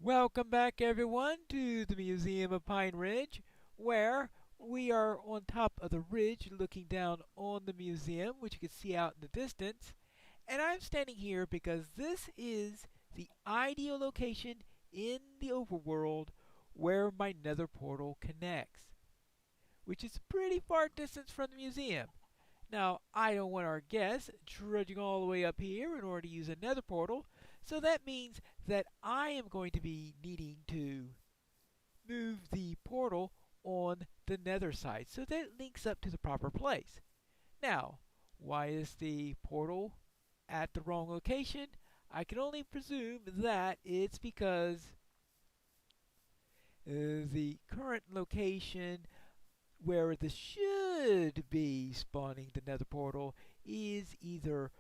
Welcome back, everyone, to the Museum of Pine Ridge, where we are on top of the ridge looking down on the museum, which you can see out in the distance. And I'm standing here because this is the ideal location in the overworld where my nether portal connects, which is a pretty far distance from the museum. Now, I don't want our guests trudging all the way up here in order to use a nether portal, so that means that I am going to be needing to move the portal on the nether side so that it links up to the proper place. Now, why is the portal at the wrong location? I can only presume that it's because the current location where this should be spawning the nether portal is either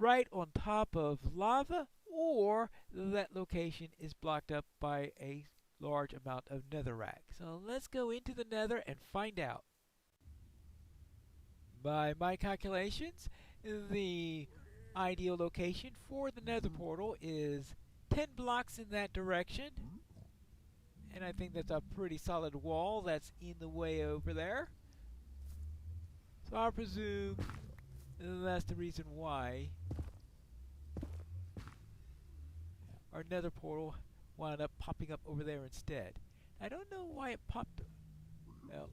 right on top of lava or that location is blocked up by a large amount of netherrack. So let's go into the nether and find out. By my calculations, the ideal location for the nether portal is 10 blocks in that direction. And I think that's a pretty solid wall that's in the way over there. So I presume that's the reason why our nether portal wound up popping up over there instead. I don't know why it popped. Well,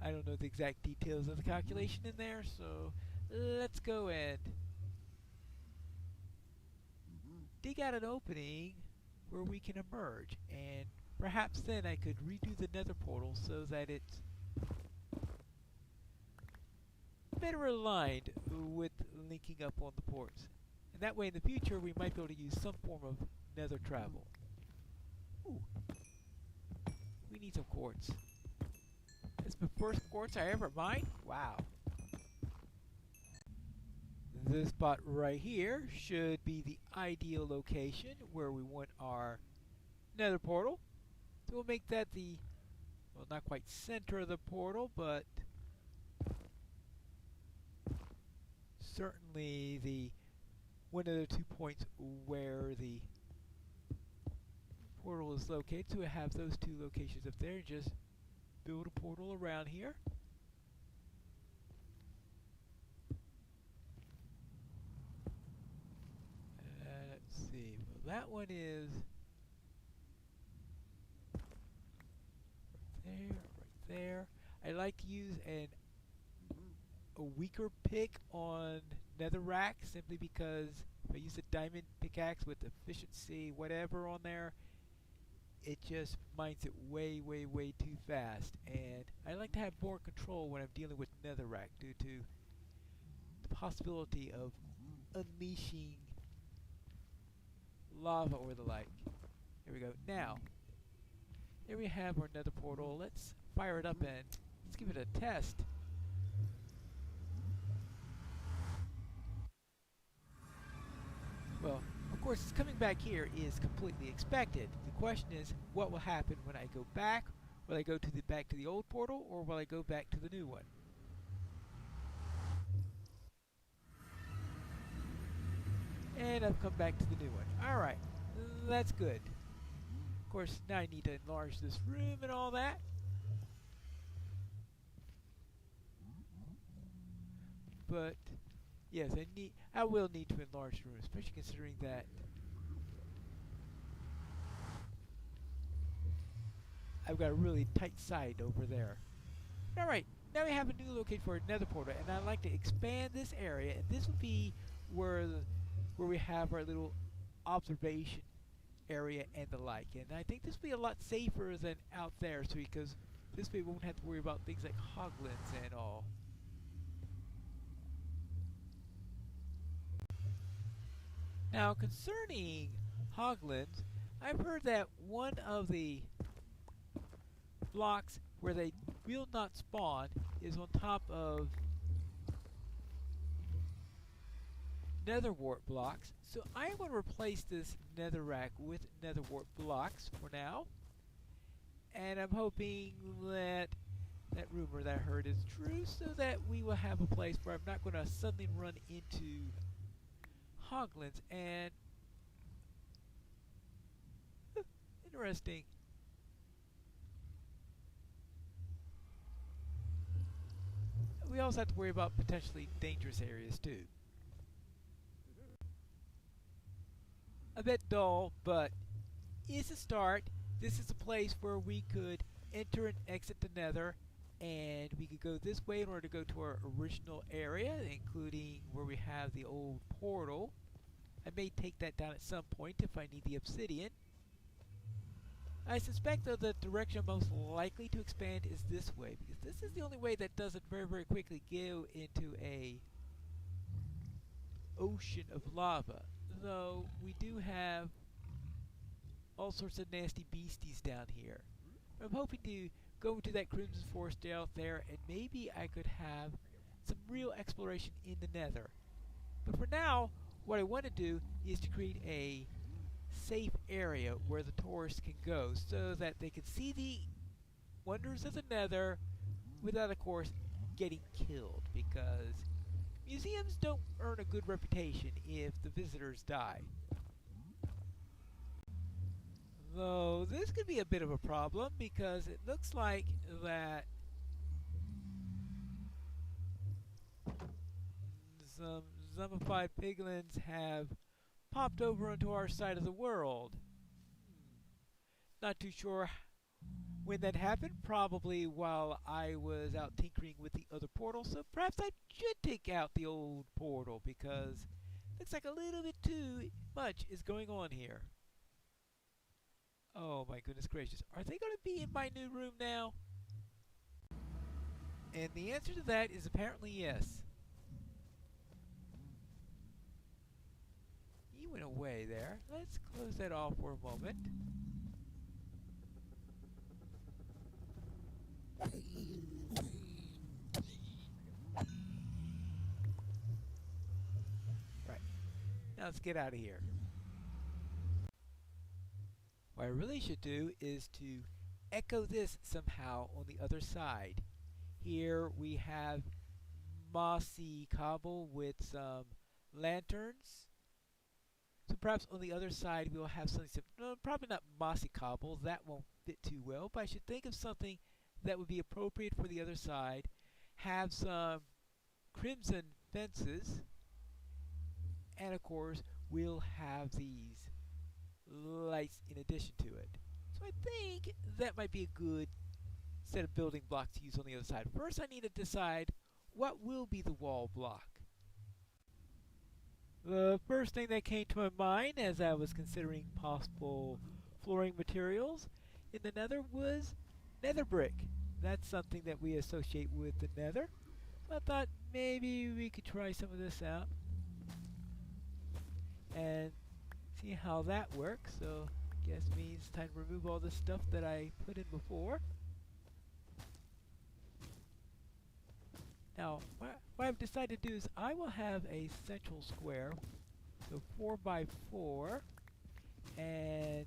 I don't know the exact details of the calculation in there, so let's go and dig out an opening where we can emerge, and perhaps then I could redo the nether portal so that it's better aligned with linking up on the ports. And that way in the future we might be able to use some form of nether travel. Ooh. We need some quartz. This is the first quartz I ever mined? Wow. This spot right here should be the ideal location where we want our nether portal. So we'll make that the, well, not quite center of the portal, but certainly the one of the 2 points where the portal is located. So we have those 2 locations up there. Just build a portal around here. Let's see. Well, that one is right there. I like to use a weaker pick on netherrack simply because if I use a diamond pickaxe with efficiency whatever on there, it just mines it way too fast, and I like to have more control when I'm dealing with netherrack due to the possibility of unleashing lava or the like. Here we go. Now, here we have our nether portal. Let's fire it up and let's give it a test. Well, of course, coming back here is completely expected. The question is, what will happen when I go back? Will I go to the back to the old portal, or will I go back to the new one? And I've come back to the new one. Alright, that's good. Of course, now I need to enlarge this room and all that. But yes, I will need to enlarge the room, especially considering that I've got a really tight side over there. Alright, now we have a new location for a nether portal, and I'd like to expand this area, and this will be where we have our little observation area and the like. And I think this will be a lot safer than out there, so because this way we won't have to worry about things like hoglins and all. Now, concerning hoglins, I've heard that one of the blocks where they will not spawn is on top of nether wart blocks. So I'm going to replace this netherrack with nether wart blocks for now. And I'm hoping that that rumor that I heard is true, so that we will have a place where I'm not going to suddenly run into hoglins, and interesting. We also have to worry about potentially dangerous areas too. A bit dull, but it's a start. This is a place where we could enter and exit the Nether, and we could go this way in order to go to our original area, including where we have the old portal. I may take that down at some point if I need the obsidian. I suspect though the direction most likely to expand is this way, because this is the only way that doesn't very quickly go into a ocean of lava. Though we do have all sorts of nasty beasties down here. I'm hoping to go into that Crimson Forest out there, and maybe I could have some real exploration in the Nether. But for now, what I want to do is to create a safe area where the tourists can go so that they can see the wonders of the Nether without, of course, getting killed, because museums don't earn a good reputation if the visitors die. Though this could be a bit of a problem because it looks like that some zombified piglins have popped over onto our side of the world. Not too sure when that happened, probably while I was out tinkering with the other portal, so perhaps I should take out the old portal because it looks like a little bit too much is going on here. Oh my goodness gracious, are they going to be in my new room now? And the answer to that is apparently yes. You went away there. Let's close that off for a moment. Right. Now let's get out of here. What I really should do is to echo this somehow on the other side. Here we have mossy cobble with some lanterns. So perhaps on the other side we'll have something, no, probably not mossy cobble, that won't fit too well, but I should think of something that would be appropriate for the other side. Have some crimson fences, and of course we'll have these lights in addition to it. So I think that might be a good set of building blocks to use on the other side. First I need to decide what will be the wall block. The first thing that came to my mind as I was considering possible flooring materials in the Nether was nether brick. That's something that we associate with the Nether. So I thought maybe we could try some of this out and see how that works. So I guess it means it's time to remove all the stuff that I put in before. Now, what I've decided to do is I will have a central square, so 4 by 4, and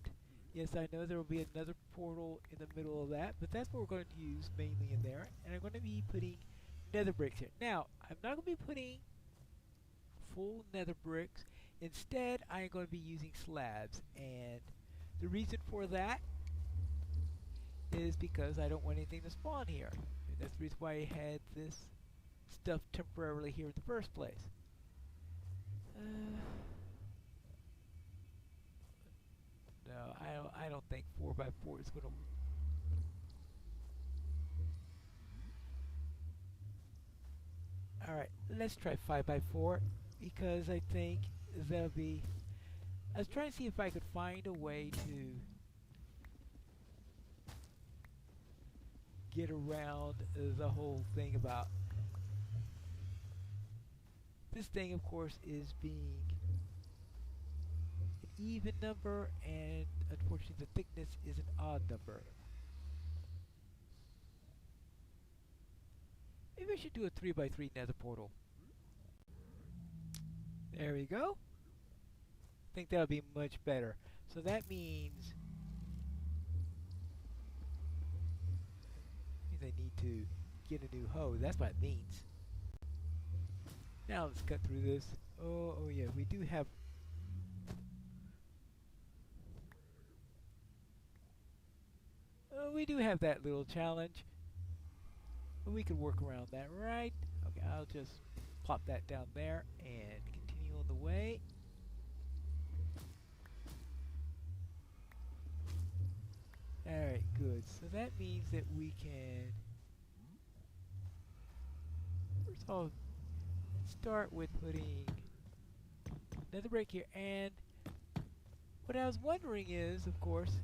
yes, I know there will be another portal in the middle of that, but that's what we're going to use mainly in there, and I'm going to be putting nether bricks here. Now, I'm not going to be putting full nether bricks. Instead, I'm going to be using slabs, and the reason for that is because I don't want anything to spawn here. And that's the reason why I had this stuff temporarily here in the first place. No, I don't think 4 by 4 is going to. All right, let's try 5 by 4 because I think that'll be. I was trying to see if I could find a way to get around the whole thing about. This thing, of course, is being an even number, and unfortunately the thickness is an odd number. Maybe I should do a 3 by 3 nether portal. There we go. I think that'll be much better. So that means I need to get a new hoe. That's what it means. Now let's cut through this. Oh yeah, we do have. We do have that little challenge. But we can work around that, right? Okay, I'll just plop that down there and continue on the way. Alright, good. So that means that we can, first of all, start with putting nether brick here. And what I was wondering is, of course,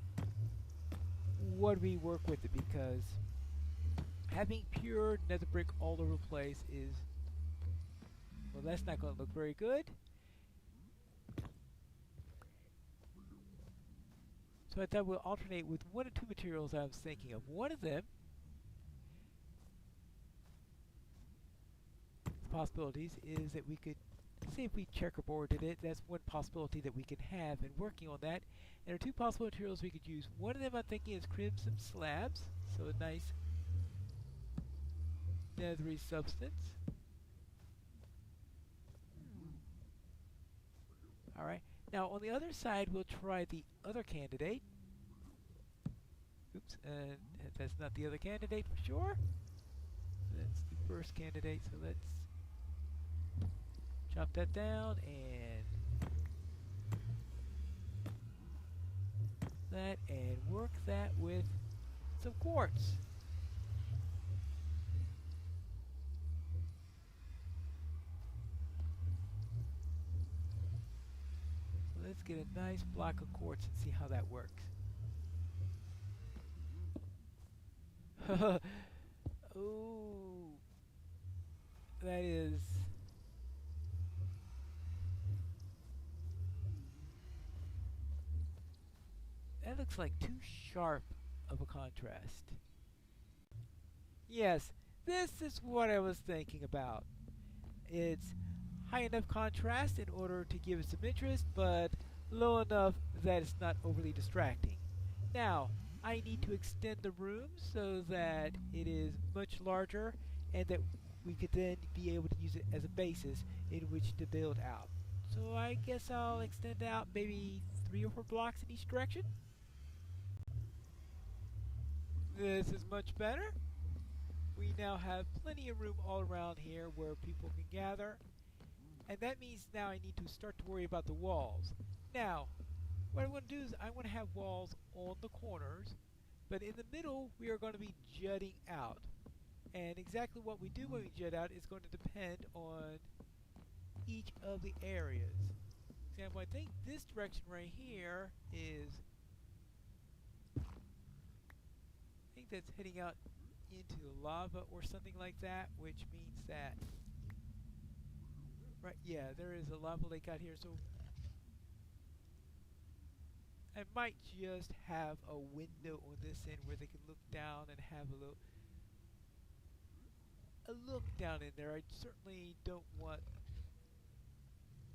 what do we work with it? Because having pure nether brick all over the place is, well, that's not going to look very good. So I thought we'll alternate with one or two materials I was thinking of. One of them, possibilities, is that we could, say if we checkerboarded it, that's one possibility that we can have in working on that. And there are two possible materials we could use. One of them I'm thinking is crimson slabs, so a nice nethery substance. Alright, now on the other side we'll try the other candidate. Oops, that's not the other candidate for sure. That's the first candidate, so let's chop that down and that and work that with some quartz. Let's get a nice block of quartz and see how that works. Ooh, that is. That looks like too sharp of a contrast. Yes, this is what I was thinking about. It's high enough contrast in order to give it some interest, but low enough that it's not overly distracting. Now, I need to extend the room so that it is much larger and that we could then be able to use it as a basis in which to build out. So I guess I'll extend out maybe 3 or 4 blocks in each direction. This is much better. We now have plenty of room all around here where people can gather. And that means now I need to start to worry about the walls. Now, what I want to do is I want to have walls on the corners, but in the middle we are going to be jutting out. And exactly what we do when we jut out is going to depend on each of the areas. For example, I think this direction right here is, I think that's heading out into lava or something like that, which means that, right, yeah, there is a lava lake out here, so I might just have a window on this end where they can look down and have a look down in there. I certainly don't want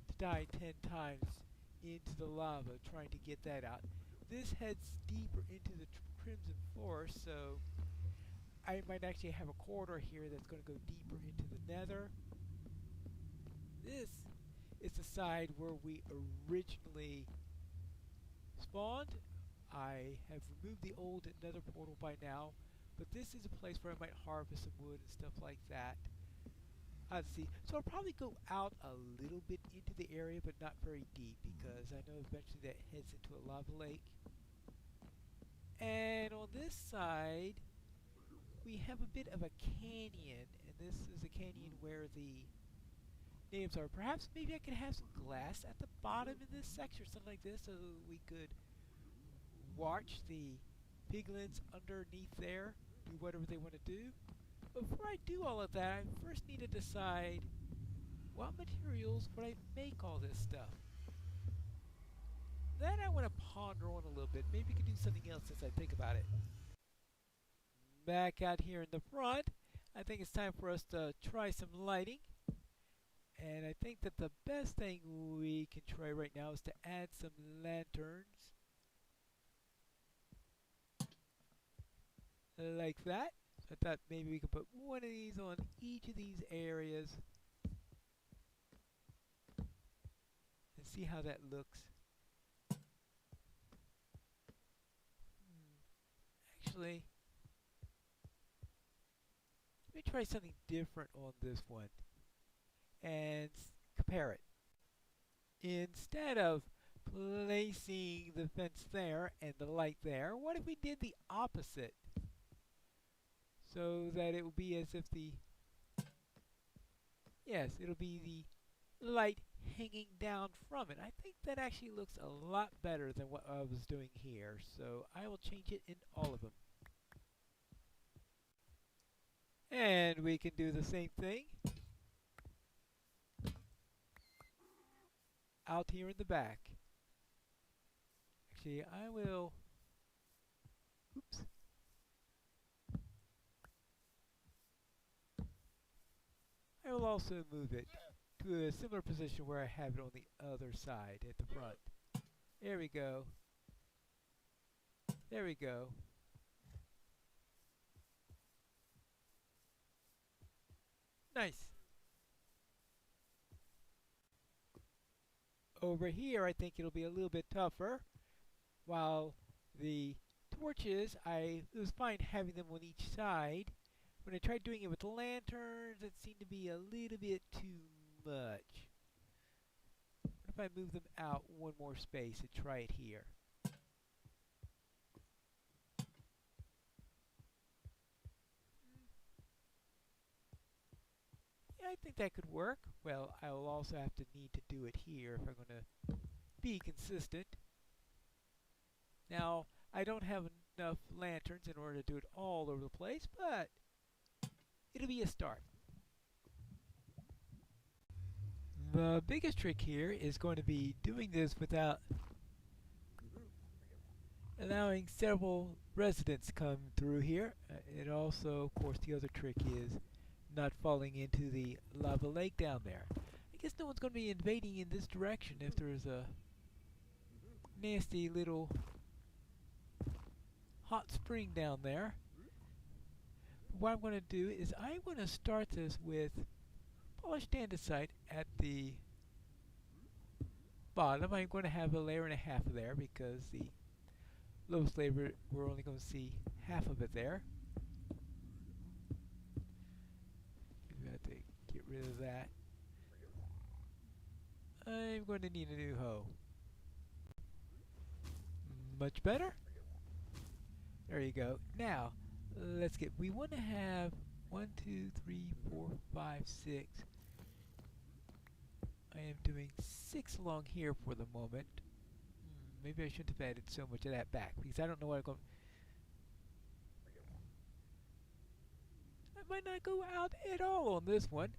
to die 10 times into the lava trying to get that out. This heads deeper into the Crimson Forest, so I might actually have a corridor here that's going to go deeper into the Nether. This is the side where we originally spawned. I have removed the old Nether portal by now, but this is a place where I might harvest some wood and stuff like that. Let's see. So I'll probably go out a little bit into the area, but not very deep, because I know eventually that heads into a lava lake. And on this side, we have a bit of a canyon, and this is a canyon where the natives are. Perhaps maybe I could have some glass at the bottom in this section or something like this, so we could watch the piglins underneath there do whatever they want to do. But before I do all of that, I first need to decide what materials would I make all this stuff. Then I want to ponder on a little bit. Maybe we could do something else as I think about it. Back out here in the front, I think it's time for us to try some lighting. And I think that the best thing we can try right now is to add some lanterns. Like that. I thought maybe we could put one of these on each of these areas. see how that looks. Actually, let me try something different on this one and compare it. Instead of placing the fence there and the light there, what if we did the opposite? So that it will be as if yes, it'll be the light hanging down from it. I think that actually looks a lot better than what I was doing here. So I will change it in all of them. And we can do the same thing out here in the back. Actually, I will, oops. I will also move it to a similar position where I have it on the other side at the front. There we go. There we go. Nice. Over here, I think it'll be a little bit tougher. While the torches, it was fine having them on each side. When I tried doing it with the lanterns, it seemed to be a little bit too much. What if I move them out one more space and try it here? Yeah, I think that could work. Well, I will also have to need to do it here if I'm going to be consistent. Now, I don't have enough lanterns in order to do it all over the place, but it'll be a start. The biggest trick here is going to be doing this without allowing several residents come through here. And also, of course, the other trick is not falling into the lava lake down there. I guess no one's going to be invading in this direction if there's a nasty little hot spring down there. What I'm going to do is I'm going to start this with polished andesite at the bottom. I'm going to have a layer and a half there because the lowest layer we're only going to see half of it there. We have to get rid of that. I'm going to need a new hoe. Much better. There you go. Now, we want to have 1, 2, 3, 4, 5, 6. I am doing 6 along here for the moment. Maybe I shouldn't have added so much of that back because I don't know what I'm going to... I might not go out at all on this one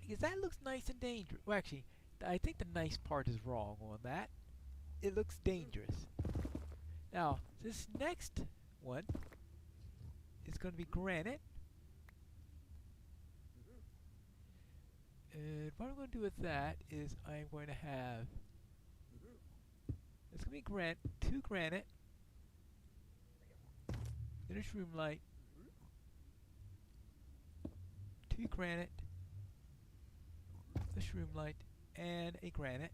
because that looks nice and dangerous. Well, actually, I think the nice part is wrong on that. It looks dangerous. Now, this next one is going to be granite. And what I'm going to do with that is I'm going to have... It's going to be 2 granite. Then a shroom light. 2 granite. A shroom light. And a granite.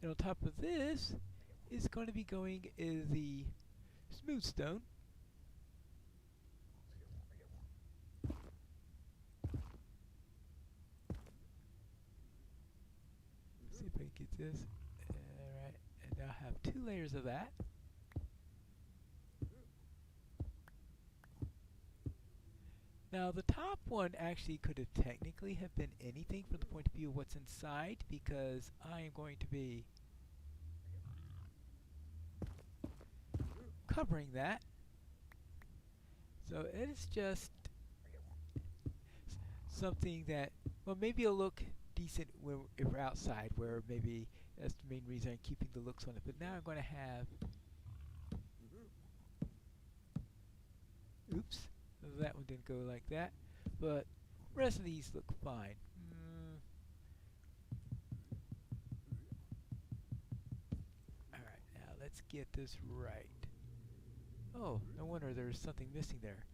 And on top of this is going to be going is the smooth stone. Let's see if I can get this. Alright, and now I have 2 layers of that. Now the top one actually could have technically have been anything from the point of view of what's inside because I am going to be covering that. So it is just something that, well, maybe it'll look decent if we're outside, where maybe that's the main reason I'm keeping the looks on it. But now I'm going to have, oops, that one didn't go like that, but the rest of these look fine. Alright, now let's get this right. Oh, no wonder there's something missing there.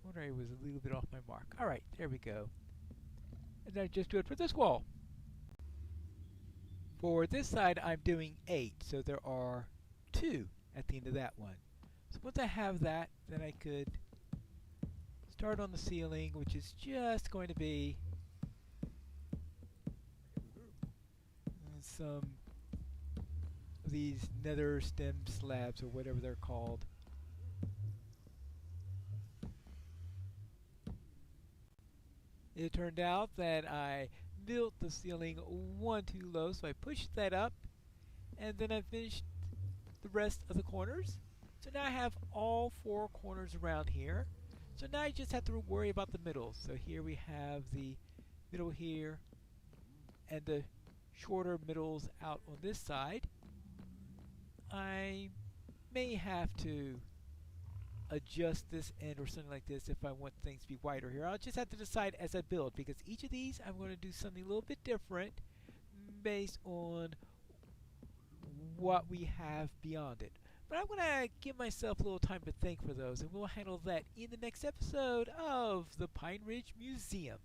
No wonder I was a little bit off my mark. Alright, there we go. And then just do it for this wall. For this side, I'm doing 8, so there are 2 at the end of that one. So once I have that, then I could start on the ceiling, which is just going to be some of these nether stem slabs or whatever they're called. It turned out that I built the ceiling one too low, so I pushed that up, and then I finished the rest of the corners. So now I have all 4 corners around here. So now I just have to worry about the middle. So here we have the middle here, and the shorter middles out on this side. I may have to adjust this end or something like this if I want things to be wider here. I'll just have to decide as I build, because each of these I'm going to do something a little bit different based on what we have beyond it. But I'm going to give myself a little time to think for those, and we'll handle that in the next episode of the Pine Ridge Museum.